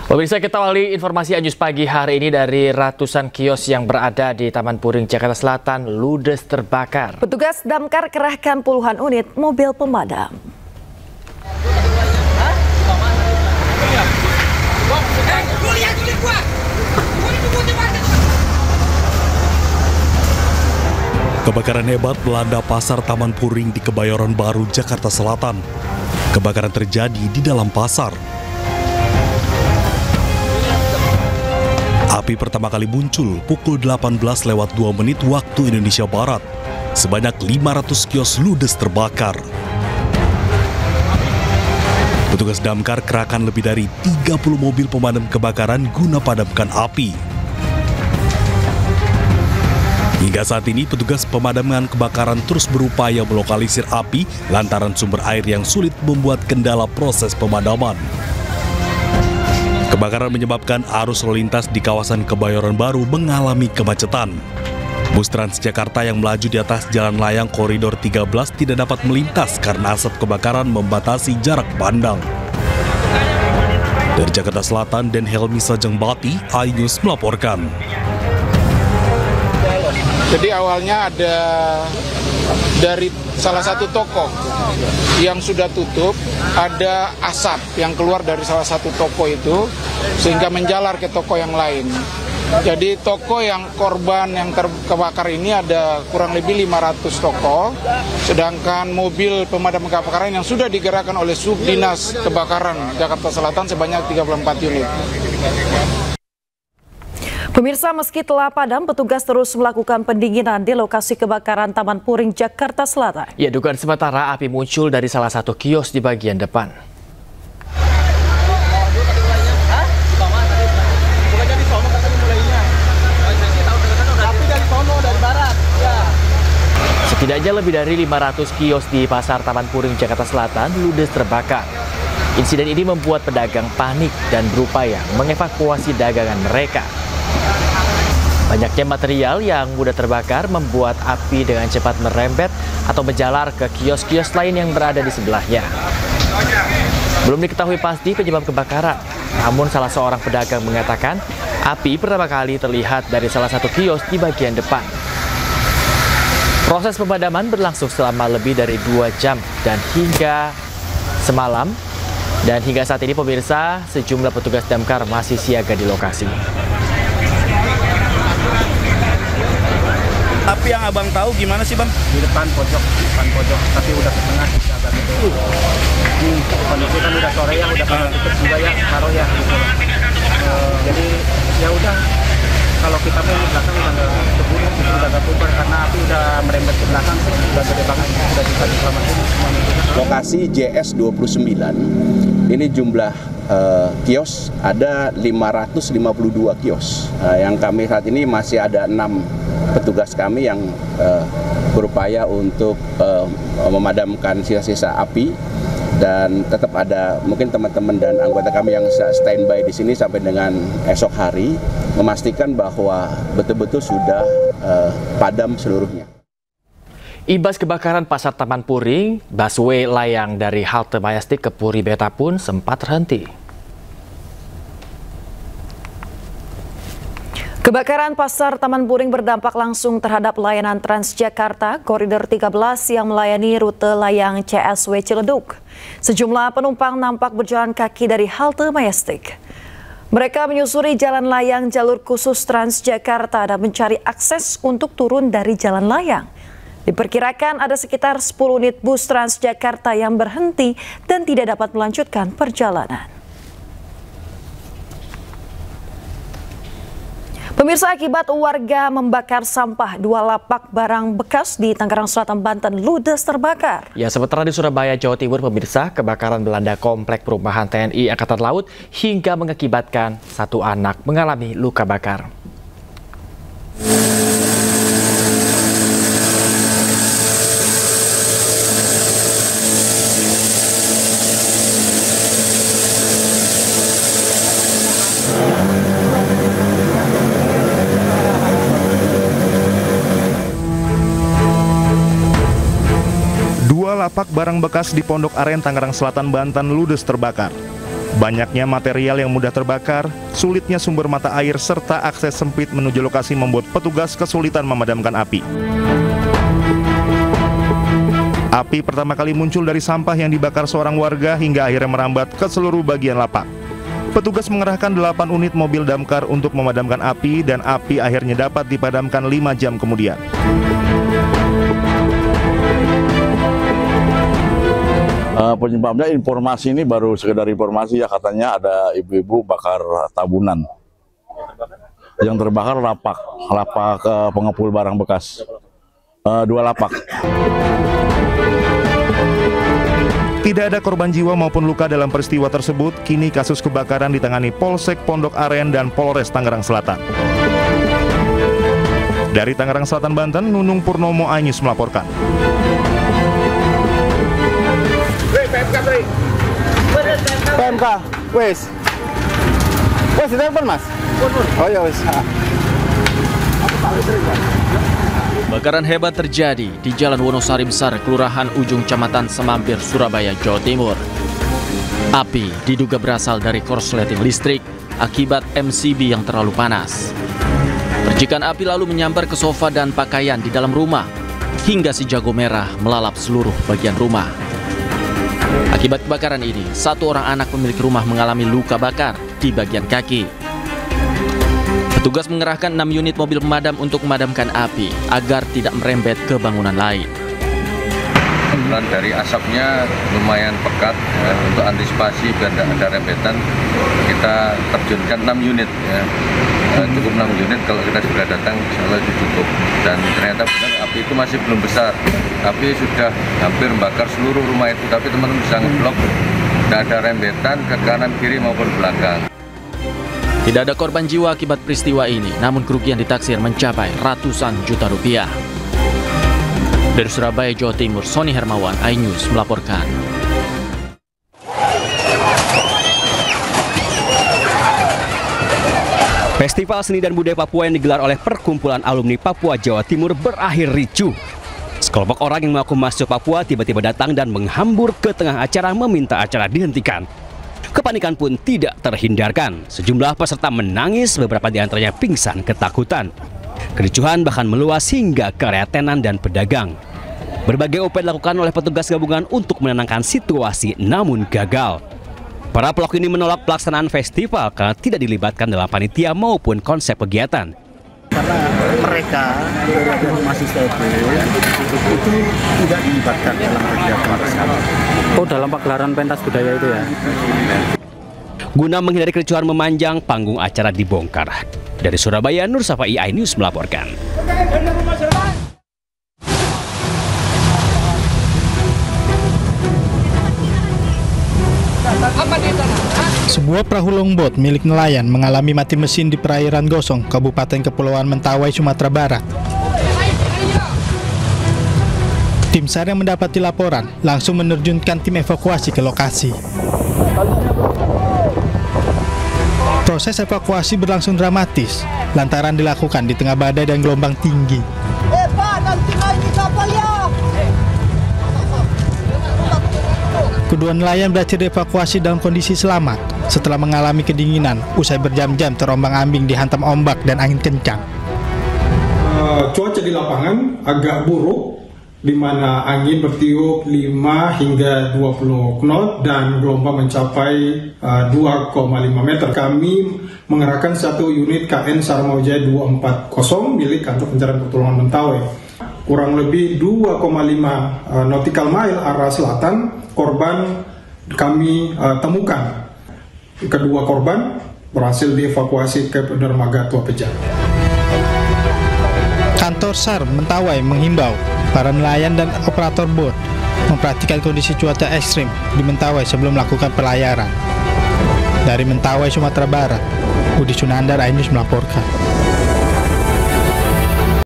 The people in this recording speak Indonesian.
Pemirsa, kita awali informasi Anjus pagi hari ini dari ratusan kios yang berada di Taman Puring, Jakarta Selatan ludes terbakar. Petugas damkar kerahkan puluhan unit mobil pemadam. Kebakaran hebat melanda pasar Taman Puring di Kebayoran Baru, Jakarta Selatan. Kebakaran terjadi di dalam pasar. Api pertama kali muncul pukul 18:02 waktu Indonesia Barat. Sebanyak 500 kios ludes terbakar. Petugas damkar kerahkan lebih dari 30 mobil pemadam kebakaran guna padamkan api. Hingga saat ini, petugas pemadaman kebakaran terus berupaya melokalisir api lantaran sumber air yang sulit membuat kendala proses pemadaman. Kebakaran menyebabkan arus lalu lintas di kawasan Kebayoran Baru mengalami kemacetan. Bus Transjakarta yang melaju di atas jalan layang koridor 13 tidak dapat melintas karena asap kebakaran membatasi jarak pandang. Dari Jakarta Selatan, Dan Helmi Sajengbati, iNews melaporkan. Jadi awalnya ada dari salah satu toko yang sudah tutup, ada asap yang keluar dari salah satu toko itu sehingga menjalar ke toko yang lain. Jadi toko yang korban yang terbakar ini ada kurang lebih 500 toko, sedangkan mobil pemadam kebakaran yang sudah digerakkan oleh Subdinas Kebakaran Jakarta Selatan sebanyak 34 unit. Pemirsa, meski telah padam, petugas terus melakukan pendinginan di lokasi kebakaran Taman Puring, Jakarta Selatan. Ya, dugaan sementara api muncul dari salah satu kios di bagian depan. Setidaknya lebih dari 500 kios di Pasar Taman Puring, Jakarta Selatan ludes terbakar. Insiden ini membuat pedagang panik dan berupaya mengevakuasi dagangan mereka. Banyaknya material yang mudah terbakar membuat api dengan cepat merembet atau menjalar ke kios-kios lain yang berada di sebelahnya. Belum diketahui pasti penyebab kebakaran, namun salah seorang pedagang mengatakan api pertama kali terlihat dari salah satu kios di bagian depan. Proses pemadaman berlangsung selama lebih dari 2 jam dan hingga semalam. Dan hingga saat ini, pemirsa, sejumlah petugas damkar masih siaga di lokasi. Tapi yang abang tahu gimana sih, Bang? Di depan pojok, tapi udah ke tengah agak gitu. Kondisi kan udah sore ya, udah pada tutup juga ya, taruh ya gitu. Jadi ya udah, kalau kita mau di belakang udah nggak keburu, udah nggak bubar karena api udah merembet ke belakang sih, udah gede banget, udah bisa diselamatin semuanya. Lokasi JS 29, ini jumlah kios ada 552 kios. Yang kami saat ini masih ada 6 petugas kami yang berupaya untuk memadamkan sisa-sisa api, dan tetap ada mungkin teman-teman dan anggota kami yang standby di sini sampai dengan esok hari memastikan bahwa betul-betul sudah padam seluruhnya. Imbas kebakaran Pasar Taman Puring, busway layang dari halte Majestic ke Puri Beta pun sempat terhenti. Kebakaran Pasar Taman Puring berdampak langsung terhadap layanan Transjakarta koridor 13 yang melayani rute layang CSW Ciledug. Sejumlah penumpang nampak berjalan kaki dari halte Majestic. Mereka menyusuri jalan layang jalur khusus Transjakarta dan mencari akses untuk turun dari jalan layang. Diperkirakan ada sekitar 10 unit bus Transjakarta yang berhenti dan tidak dapat melanjutkan perjalanan. Pemirsa, akibat warga membakar sampah, 2 lapak barang bekas di Tangerang Selatan, Banten ludes terbakar. Ya, sementara di Surabaya, Jawa Timur, pemirsa, kebakaran melanda komplek perumahan TNI Angkatan Laut hingga mengakibatkan 1 anak mengalami luka bakar. Lapak barang bekas di Pondok Aren, Tangerang Selatan, Banten ludes terbakar. Banyaknya material yang mudah terbakar, sulitnya sumber mata air, serta akses sempit menuju lokasi membuat petugas kesulitan memadamkan api. Api pertama kali muncul dari sampah yang dibakar seorang warga hingga akhirnya merambat ke seluruh bagian lapak. Petugas mengerahkan 8 unit mobil damkar untuk memadamkan api dan api akhirnya dapat dipadamkan 5 jam kemudian. Penyebabnya informasi ini baru sekedar informasi ya, katanya ada ibu-ibu bakar tabunan. Yang terbakar lapak pengepul barang bekas. 2 lapak. Tidak ada korban jiwa maupun luka dalam peristiwa tersebut. Kini kasus kebakaran ditangani Polsek Pondok Aren dan Polres Tangerang Selatan. Dari Tangerang Selatan, Banten, Nunung Purnomo, iNews melaporkan. PMK, wes ditelepon mas? Oh ya wes. Kebakaran hebat terjadi di Jalan Wonosari Besar, Kelurahan Ujung, Kecamatan Semampir, Surabaya, Jawa Timur. Api diduga berasal dari korsleting listrik akibat MCB yang terlalu panas. Percikan api lalu menyambar ke sofa dan pakaian di dalam rumah, hingga si jago merah melalap seluruh bagian rumah. Akibat kebakaran ini, 1 orang anak pemilik rumah mengalami luka bakar di bagian kaki. Petugas mengerahkan 6 unit mobil pemadam untuk memadamkan api agar tidak merembet ke bangunan lain. Dari asapnya lumayan pekat ya, untuk antisipasi biar tidak ada rembetan, kita terjunkan 6 unit ya. Cukup 6 unit, kalau kita segera datang insya Allah itu cukup. Dan ternyata benar api itu masih belum besar. Api sudah hampir membakar seluruh rumah itu, tapi teman-teman bisa ngeblok, tidak ada rembetan ke kanan kiri maupun belakang. Tidak ada korban jiwa akibat peristiwa ini, namun kerugian ditaksir mencapai ratusan juta rupiah. Dari Surabaya, Jawa Timur, Sony Hermawan, iNews melaporkan. Festival Seni dan Budaya Papua yang digelar oleh Perkumpulan Alumni Papua Jawa Timur berakhir ricuh. Sekelompok orang yang mengaku masuk Papua tiba-tiba datang dan menghambur ke tengah acara meminta acara dihentikan. Kepanikan pun tidak terhindarkan. Sejumlah peserta menangis, beberapa di antaranya pingsan ketakutan. Kericuhan bahkan meluas hingga ke area tenan dan pedagang. Berbagai upaya dilakukan oleh petugas gabungan untuk menenangkan situasi, namun gagal. Para pelaku ini menolak pelaksanaan festival karena tidak dilibatkan dalam panitia maupun konsep kegiatan. Karena mereka mahasiswa itu tidak dilibatkan dalam kegiatan bersama. Oh, dalam pagelaran pentas budaya itu ya. Guna menghindari kericuhan memanjang, panggung acara dibongkar. Dari Surabaya, Nur Safai, iNews melaporkan. Sebuah perahu longboat milik nelayan mengalami mati mesin di perairan Gosong, Kabupaten Kepulauan Mentawai, Sumatera Barat. Tim SAR yang mendapati laporan langsung menerjunkan tim evakuasi ke lokasi. Proses evakuasi berlangsung dramatis lantaran dilakukan di tengah badai dan gelombang tinggi. Kedua nelayan berhasil dievakuasi dalam kondisi selamat setelah mengalami kedinginan usai berjam-jam terombang-ambing dihantam ombak dan angin kencang. Cuaca di lapangan agak buruk, di mana angin bertiup 5 hingga 20 knot dan gelombang mencapai 2,5 meter. Kami mengerahkan 1 unit KN Sarmawijaya 240 milik Kantor Pencarian Pertolongan Mentawai. Kurang lebih 2,5 nautical mile arah selatan, korban kami temukan. Kedua korban berhasil dievakuasi ke dermaga Tua Pejat. Kantor SAR Mentawai menghimbau para nelayan dan operator bot memperhatikan kondisi cuaca ekstrim di Mentawai sebelum melakukan pelayaran. Dari Mentawai, Sumatera Barat, Budi Sunandar, iNews melaporkan.